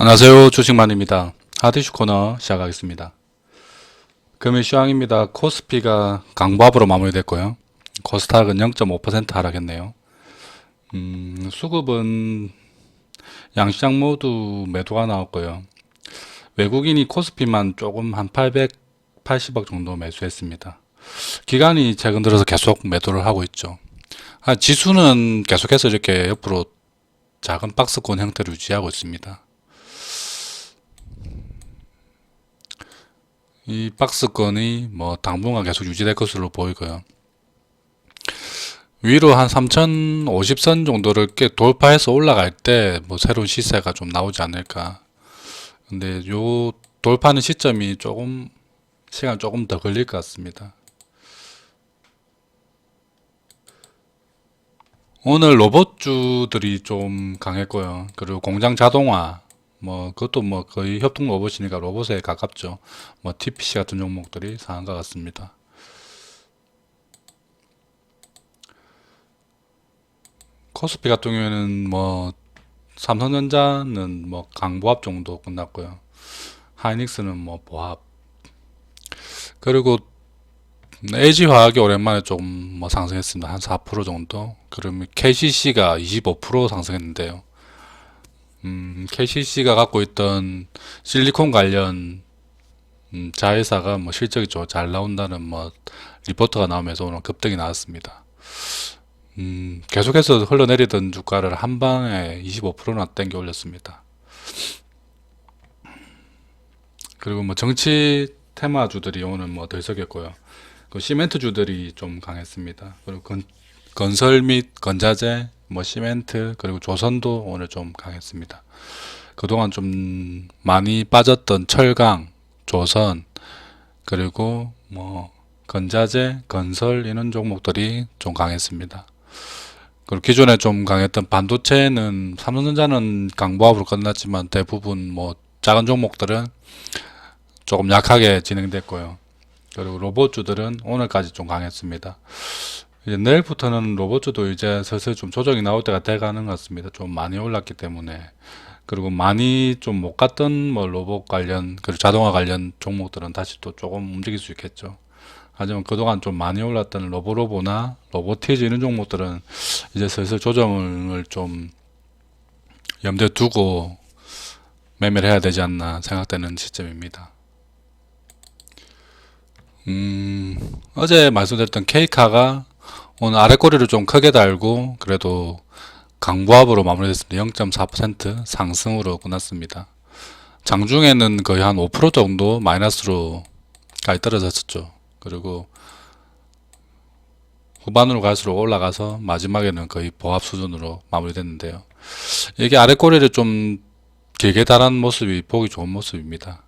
안녕하세요. 주식만입니다. 하디슈 코너 시작하겠습니다. 금일 시황입니다. 코스피가 강보합으로 마무리됐고요. 코스닥은 0.5% 하락했네요. 수급은 양시장 모두 매도가 나왔고요. 외국인이 코스피만 조금 한 880억 정도 매수했습니다. 기관이 최근 들어서 계속 매도를 하고 있죠. 지수는 계속해서 이렇게 옆으로 작은 박스권 형태를 유지하고 있습니다. 이 박스권이 당분간 계속 유지될 것으로 보이고요. 위로 한 3050선 정도를 꽤 돌파해서 올라갈 때 새로운 시세가 좀 나오지 않을까. 근데 요 돌파하는 시점이 시간 조금 더 걸릴 것 같습니다. 오늘 로봇주들이 좀 강했고요. 그리고 공장 자동화, 그것도 거의 협동 로봇이니까 로봇에 가깝죠. TPC 같은 종목들이 상한 것 같습니다. 코스피 같은 경우에는 삼성전자는 강보합 정도 끝났고요. 하이닉스는 보합. 그리고 LG화학이 오랜만에 좀 상승했습니다. 한 4% 정도. 그러면 KCC가 25% 상승했는데요. KCC가 갖고 있던 실리콘 관련 자회사가 실적이 잘 나온다는 리포트가 나오면서 오늘 급등이 나왔습니다. 계속해서 흘러내리던 주가를 한 방에 25%나 땡겨 올렸습니다. 그리고 정치 테마주들이 오늘 들썩였고요. 그 시멘트주들이 좀 강했습니다. 그리고 건설 및 건자재, 시멘트, 그리고 조선도 오늘 좀 강했습니다. 그동안 좀 많이 빠졌던 철강, 조선, 그리고 건자재, 건설 이런 종목들이 좀 강했습니다. 그리고 기존에 좀 강했던 반도체는 삼성전자는 강보합으로 끝났지만 대부분 작은 종목들은 조금 약하게 진행됐고요. 그리고 로봇주들은 오늘까지 좀 강했습니다. 이제 내일부터는 로봇주도 이제 슬슬 좀 조정이 나올 때가 돼가는 것 같습니다. 좀 많이 올랐기 때문에. 그리고 많이 좀 못 갔던 로봇 관련, 그리고 자동화 관련 종목들은 다시 또 조금 움직일 수 있겠죠. 하지만 그동안 좀 많이 올랐던 로보로보나 로보티즈 이런 종목들은 이제 슬슬 조정을 좀 염두에 두고 매매를 해야 되지 않나 생각되는 시점입니다. 어제 말씀드렸던 K카가 오늘 아래 꼬리를 좀 크게 달고 그래도 강보합으로 마무리됐습니다. 0.4% 상승으로 끝났습니다. 장중에는 거의 한 5% 정도 마이너스로 까지 떨어졌었죠. 그리고 후반으로 갈수록 올라가서 마지막에는 거의 보합 수준으로 마무리됐는데요. 이게 아래 꼬리를 좀 길게 달한 모습이 보기 좋은 모습입니다.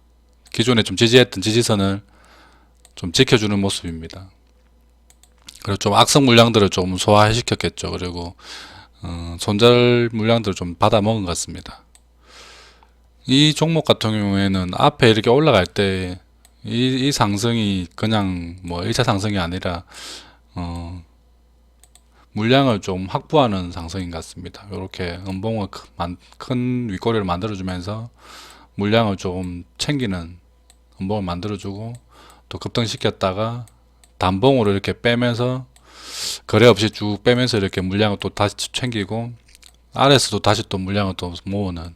기존에 좀 지지했던 지지선을 좀 지켜주는 모습입니다. 그리고 좀 악성 물량들을 좀 소화시켰겠죠. 그리고 손절 물량들을 좀 받아 먹은 것 같습니다. 이 종목 같은 경우에는 앞에 이렇게 올라갈 때 이 상승이 그냥 1차 상승이 아니라 물량을 좀 확보하는 상승인 것 같습니다. 이렇게 음봉을 큰 윗꼬리를 만들어주면서 물량을 조금 챙기는 음봉을 만들어주고 또 급등시켰다가 단봉으로 이렇게 빼면서 거래 없이 쭉 빼면서 이렇게 물량을 또 다시 챙기고 아래에서도 다시 또 물량을 또 모으는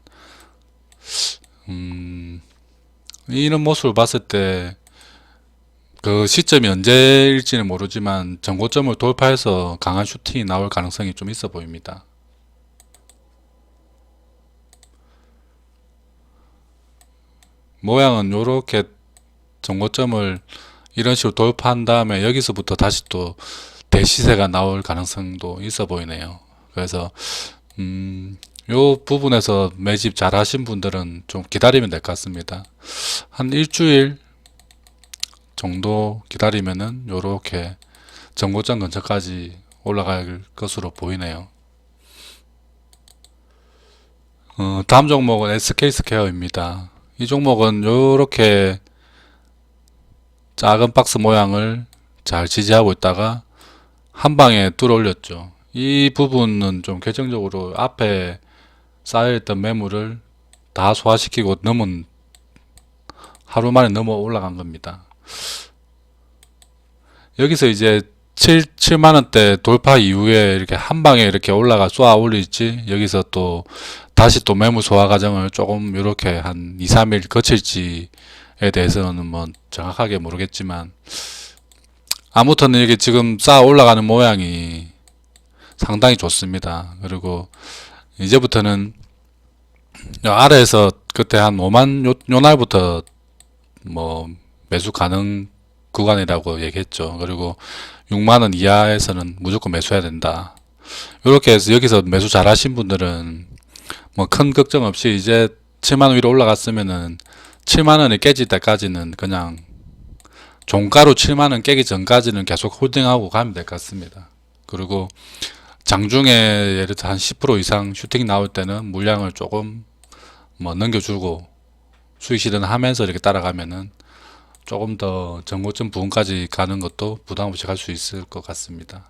이런 모습을 봤을 때 그 시점이 언제일지는 모르지만 전고점을 돌파해서 강한 슈팅이 나올 가능성이 좀 있어 보입니다. 모양은 요렇게 전고점을 이런 식으로 돌파한 다음에 여기서부터 다시 또 대시세가 나올 가능성도 있어 보이네요. 그래서 요 부분에서 매집 잘 하신 분들은 좀 기다리면 될 것 같습니다. 한 일주일 정도 기다리면은 요렇게 전고점 근처까지 올라갈 것으로 보이네요. 다음 종목은 SK스퀘어입니다. 이 종목은 요렇게 작은 박스 모양을 잘 지지하고 있다가 한 방에 뚫어 올렸죠. 이 부분은 좀 결정적으로 앞에 쌓여있던 매물을 다 소화시키고 하루 만에 넘어 올라간 겁니다. 여기서 이제 7만원대 돌파 이후에 이렇게 한 방에 이렇게 쏘아 올릴지, 여기서 또 다시 또 매물 소화 과정을 조금 이렇게 한 2, 3일 거칠지에 대해서는 뭐 정확하게 모르겠지만, 아무튼 이게 지금 쌓아 올라가는 모양이 상당히 좋습니다. 그리고 이제부터는 아래에서 그때 한 5만 요 날부터 뭐 매수 가능 구간이라고 얘기했죠. 그리고 6만원 이하에서는 무조건 매수해야 된다. 이렇게 해서 여기서 매수 잘 하신 분들은 뭐 큰 걱정 없이 이제 7만원 위로 올라갔으면은 7만원이 깨질 때까지는 그냥 종가로 7만원 깨기 전까지는 계속 홀딩하고 가면 될 것 같습니다. 그리고 장중에 예를 들어 한 10% 이상 슈팅 나올 때는 물량을 조금 뭐 넘겨주고 수익 실현하면서 이렇게 따라가면은 조금 더 전고점 부분까지 가는 것도 부담 없이 갈 수 있을 것 같습니다.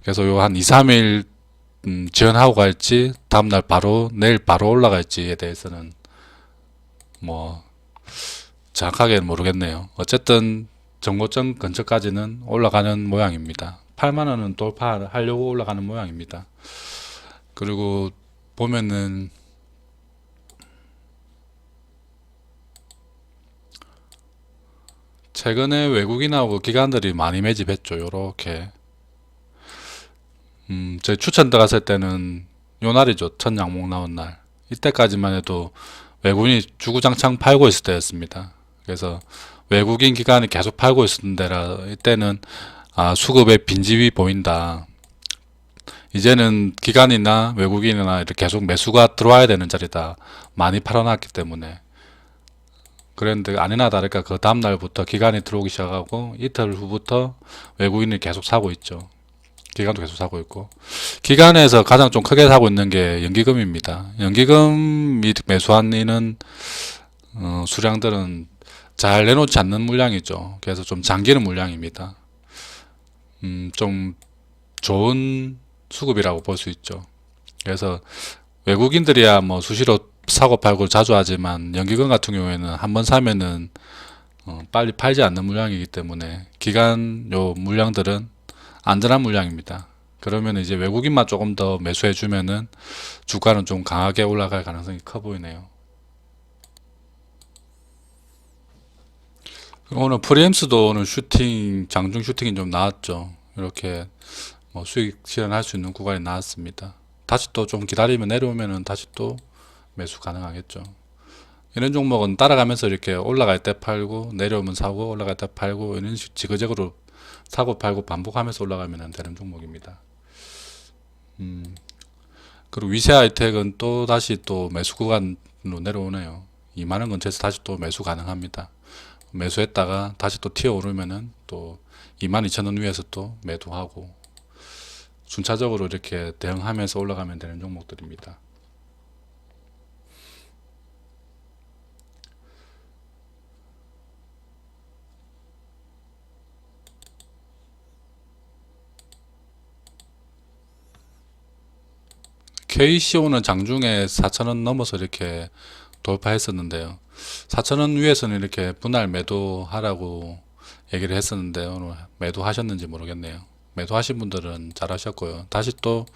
그래서 요 한 2, 3일 지연하고 갈지 다음날 바로 내일 바로 올라갈지에 대해서는 뭐 정확하게는 모르겠네요. 어쨌든 전고점 근처까지는 올라가는 모양입니다. 8만원은 돌파하려고 올라가는 모양입니다. 그리고 보면은 최근에 외국인하고 기관들이 많이 매집했죠. 요렇게 제 추천 들어갔을 때는 요 날이죠. 첫 양목 나온 날. 이때까지만 해도 외국인이 주구장창 팔고 있을 때였습니다. 그래서 외국인 기관이 계속 팔고 있었던 데라 이때는 수급에 빈집이 보인다. 이제는 기관이나 외국인이나 이렇게 계속 매수가 들어와야 되는 자리다. 많이 팔아놨기 때문에. 그런데 아니나 다를까 그 다음날부터 기관이 들어오기 시작하고 이틀 후부터 외국인이 계속 사고 있죠. 기관도 계속 사고 있고, 기관에서 가장 좀 크게 사고 있는 게 연기금입니다. 연기금이 매수한 이는 수량들은 잘 내놓지 않는 물량이죠. 그래서 좀 잠기는 물량입니다. 좀 좋은 수급이라고 볼 수 있죠. 그래서 외국인들이야 뭐 수시로 사고 팔고 자주 하지만 연기금 같은 경우에는 한번 사면은 빨리 팔지 않는 물량이기 때문에 기간 요 물량들은 안전한 물량입니다. 그러면 이제 외국인만 조금 더 매수해 주면은 주가는 좀 강하게 올라갈 가능성이 커 보이네요. 오늘 프리엠스도 오늘 장중 슈팅이 좀 나왔죠. 이렇게 뭐 수익 실현할 수 있는 구간이 나왔습니다. 다시 또 좀 기다리면 내려오면은 다시 또 매수 가능하겠죠. 이런 종목은 따라가면서 이렇게 올라갈 때 팔고 내려오면 사고 올라갈 때 팔고 이런 식 지그재그로 사고 팔고 반복하면서 올라가면 되는 종목입니다. 그리고 위세 하이텍은 또 다시 또 매수 구간으로 내려오네요. 2만원 근처에서 다시 또 매수 가능합니다. 매수했다가 다시 또 튀어 오르면은 또 22,000원 위에서 또 매도하고 순차적으로 이렇게 대응하면서 올라가면 되는 종목들입니다. KCO는 장중에 4,000원 넘어서 이렇게 돌파했었는데요. 4,000원 위에서는 이렇게 분할 매도하라고 얘기를 했었는데 오늘 매도하셨는지 모르겠네요. 매도하신 분들은 잘 하셨고요. 다시 또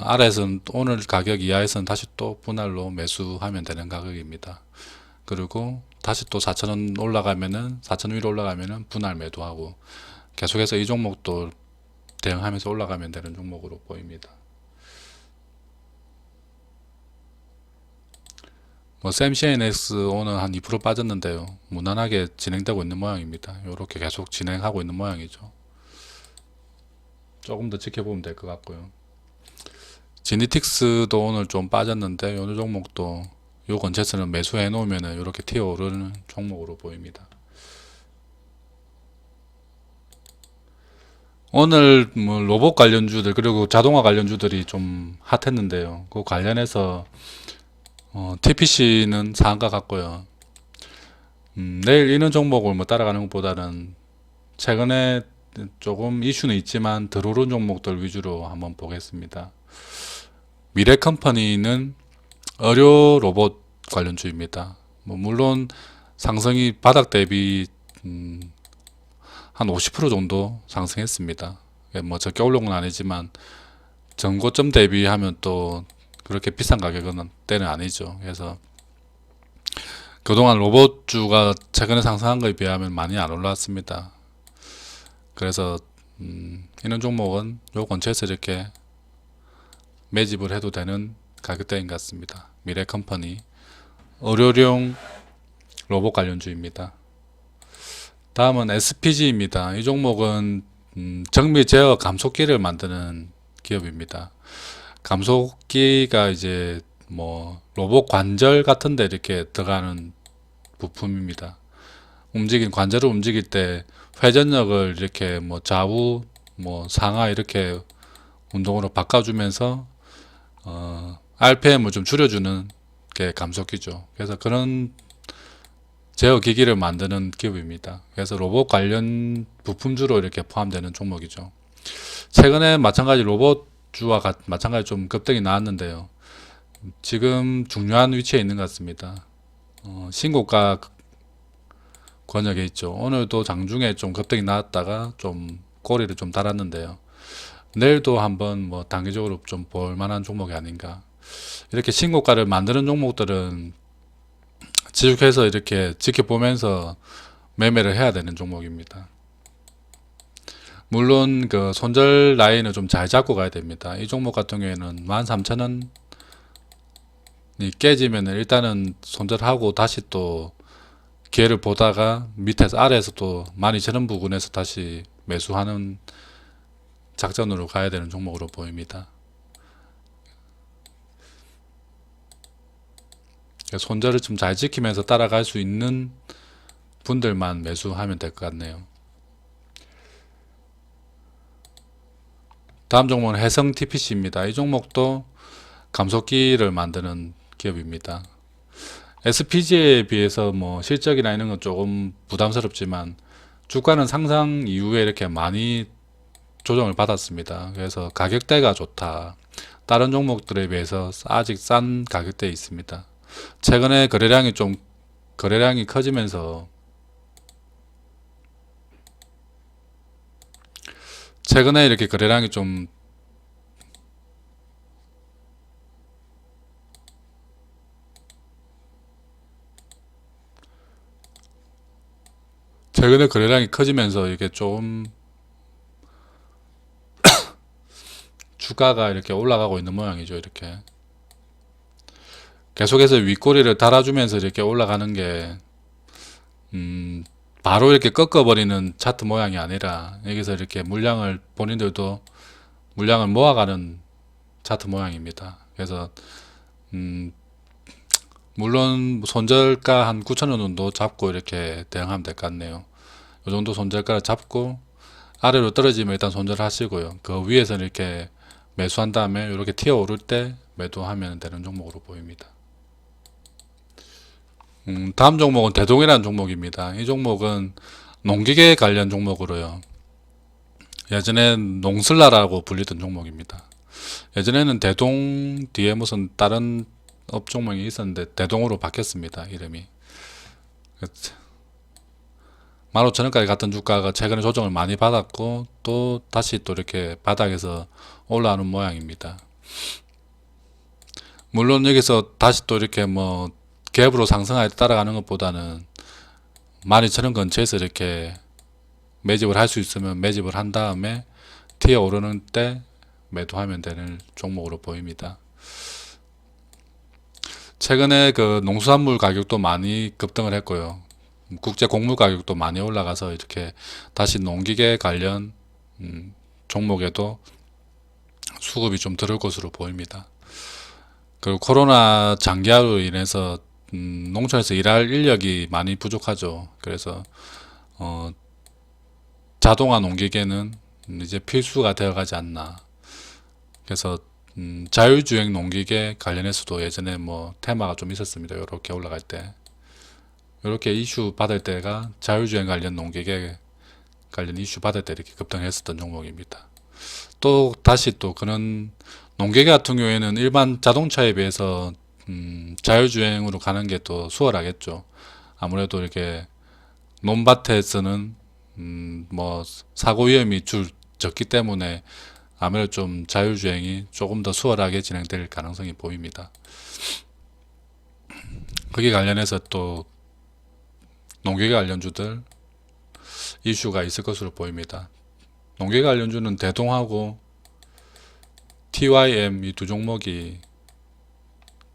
아래에서는 오늘 가격 이하에서는 다시 또 분할로 매수하면 되는 가격입니다. 그리고 다시 또 4,000원 올라가면은 4,000원 위로 올라가면은 분할 매도하고 계속해서 이 종목도 대응하면서 올라가면 되는 종목으로 보입니다. 뭐 샘CNX 오늘 한 2% 빠졌는데요. 무난하게 진행되고 있는 모양입니다. 이렇게 계속 진행하고 있는 모양이죠. 조금 더 지켜보면 될 것 같고요. 지니틱스도 오늘 좀 빠졌는데 어느 종목도 요 근처에서는 매수해 놓으면 이렇게 튀어 오르는 종목으로 보입니다. 오늘 뭐 로봇 관련주들 그리고 자동화 관련주들이 좀 핫했는데요. 그 관련해서 TPC는 상한가 같고요. 내일 이런 종목을 뭐 따라가는 것보다는 최근에 조금 이슈는 있지만 들어오른 종목들 위주로 한번 보겠습니다. 미래컴퍼니는 의료 로봇 관련주입니다. 뭐 물론 상승이 바닥 대비 한 50% 정도 상승했습니다. 뭐 적게 올라온 건 아니지만 전고점 대비하면 또 그렇게 비싼 가격은 때는 아니죠. 그래서 그동안 로봇주가 최근에 상승한 것에 비하면 많이 안 올라왔습니다. 그래서 이런 종목은 요 근처에서 이렇게 매집을 해도 되는 가격대인 것 같습니다. 미래컴퍼니 의료용 로봇 관련주입니다. 다음은 SPG입니다. 이 종목은 정밀 제어 감속기를 만드는 기업입니다. 감속기가 이제 뭐 로봇 관절 같은데 이렇게 들어가는 부품입니다. 관절을 움직일 때 회전력을 이렇게 뭐 좌우 뭐 상하 이렇게 운동으로 바꿔주면서 RPM을 좀 줄여주는 게 감속기죠. 그래서 그런 제어 기기를 만드는 기업입니다. 그래서 로봇 관련 부품주로 이렇게 포함되는 종목이죠. 최근에 마찬가지 로봇주와 마찬가지 좀 급등이 나왔는데요. 지금 중요한 위치에 있는 것 같습니다. 신고가 권역에 있죠. 오늘도 장중에 좀 급등이 나왔다가 좀 꼬리를 좀 달았는데요. 내일도 한번 뭐 단기적으로 좀 볼만한 종목이 아닌가. 이렇게 신고가를 만드는 종목들은 지속해서 이렇게 지켜보면서 매매를 해야 되는 종목입니다. 물론 그 손절 라인을 좀 잘 잡고 가야 됩니다. 이 종목 같은 경우에는 13,000원이 깨지면 일단은 손절하고 다시 또 기회를 보다가 밑에서 아래에서 또 12,000원 부근에서 다시 매수하는 작전으로 가야 되는 종목으로 보입니다. 손절을 좀 잘 지키면서 따라갈 수 있는 분들만 매수하면 될 것 같네요. 다음 종목은 해성 TPC입니다. 이 종목도 감속기를 만드는 기업입니다. SPG에 비해서 뭐 실적이나 이런 건 조금 부담스럽지만 주가는 상상 이후에 이렇게 많이 조정을 받았습니다. 그래서 가격대가 좋다. 다른 종목들에 비해서 아직 싼 가격대에 있습니다. 최근에 거래량이 커지면서 최근에 이렇게 거래량이 좀 최근에 거래량이 커지면서 이게 좀 주가가 이렇게 올라가고 있는 모양이죠. 이렇게 계속해서 윗꼬리를 달아주면서 이렇게 올라가는 게 바로 이렇게 꺾어버리는 차트 모양이 아니라 여기서 이렇게 본인들도 물량을 모아가는 차트 모양입니다. 그래서 물론 손절가 한 9,000원 정도 잡고 이렇게 대응하면 될 것 같네요. 이 정도 손절가를 잡고 아래로 떨어지면 일단 손절하시고요. 그 위에서는 이렇게 매수한 다음에 이렇게 튀어 오를 때 매도하면 되는 종목으로 보입니다. 다음 종목은 대동이라는 종목입니다. 이 종목은 농기계 관련 종목으로요. 예전에 농슬라라고 불리던 종목입니다. 예전에는 대동 뒤에 무슨 다른 업종명이 있었는데 대동으로 바뀌었습니다. 이름이. 15,000원까지 갔던 주가가 최근에 조정을 많이 받았고 또 다시 또 이렇게 바닥에서 올라오는 모양입니다. 물론 여기서 다시 또 이렇게 뭐 갭으로 상승하에 따라가는 것보다는 12,000원 근처에서 이렇게 매집을 할 수 있으면 매집을 한 다음에 튀어 오르는 때 매도하면 되는 종목으로 보입니다. 최근에 그 농수산물 가격도 많이 급등을 했고요. 국제 곡물 가격도 많이 올라가서 이렇게 다시 농기계 관련 종목에도 수급이 좀 들을 것으로 보입니다. 그리고 코로나 장기화로 인해서 농촌에서 일할 인력이 많이 부족하죠. 그래서 자동화 농기계는 이제 필수가 되어가지 않나. 그래서 자율주행 농기계 관련해서도 예전에 뭐 테마가 좀 있었습니다. 이렇게 올라갈 때 이렇게 이슈 받을 때가 자율주행 관련 농기계 관련 이슈 받을 때 이렇게 급등했었던 종목입니다. 또 다시 또 그런 농기계 같은 경우에는 일반 자동차에 비해서 자율주행으로 가는 게 또 수월하겠죠. 아무래도 이렇게 논밭에서는 뭐 사고 위험이 적기 때문에 아무래도 좀 자율주행이 조금 더 수월하게 진행될 가능성이 보입니다. 거기에 관련해서 또 농기계 관련주들 이슈가 있을 것으로 보입니다. 농기계 관련주는 대동하고 TYM 이 두 종목이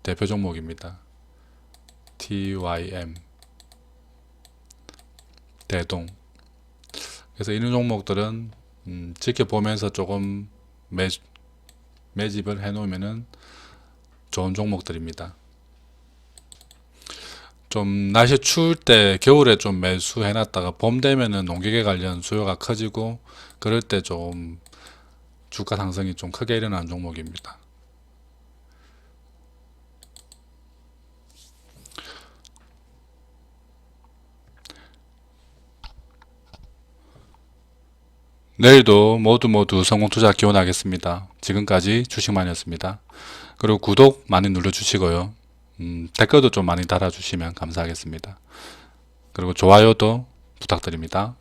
대표 종목입니다. TYM 대동. 그래서 이런 종목들은 지켜보면서 조금 매집을 해놓으면은 좋은 종목들입니다. 좀 날씨 추울 때 겨울에 좀 매수해놨다가 봄 되면은 농기계 관련 수요가 커지고 그럴 때 좀 주가 상승이 좀 크게 일어나는 종목입니다. 내일도 모두 성공 투자 기원하겠습니다. 지금까지 주식만이었습니다. 그리고 구독 많이 눌러주시고요. 댓글도 좀 많이 달아주시면 감사하겠습니다. 그리고 좋아요도 부탁드립니다.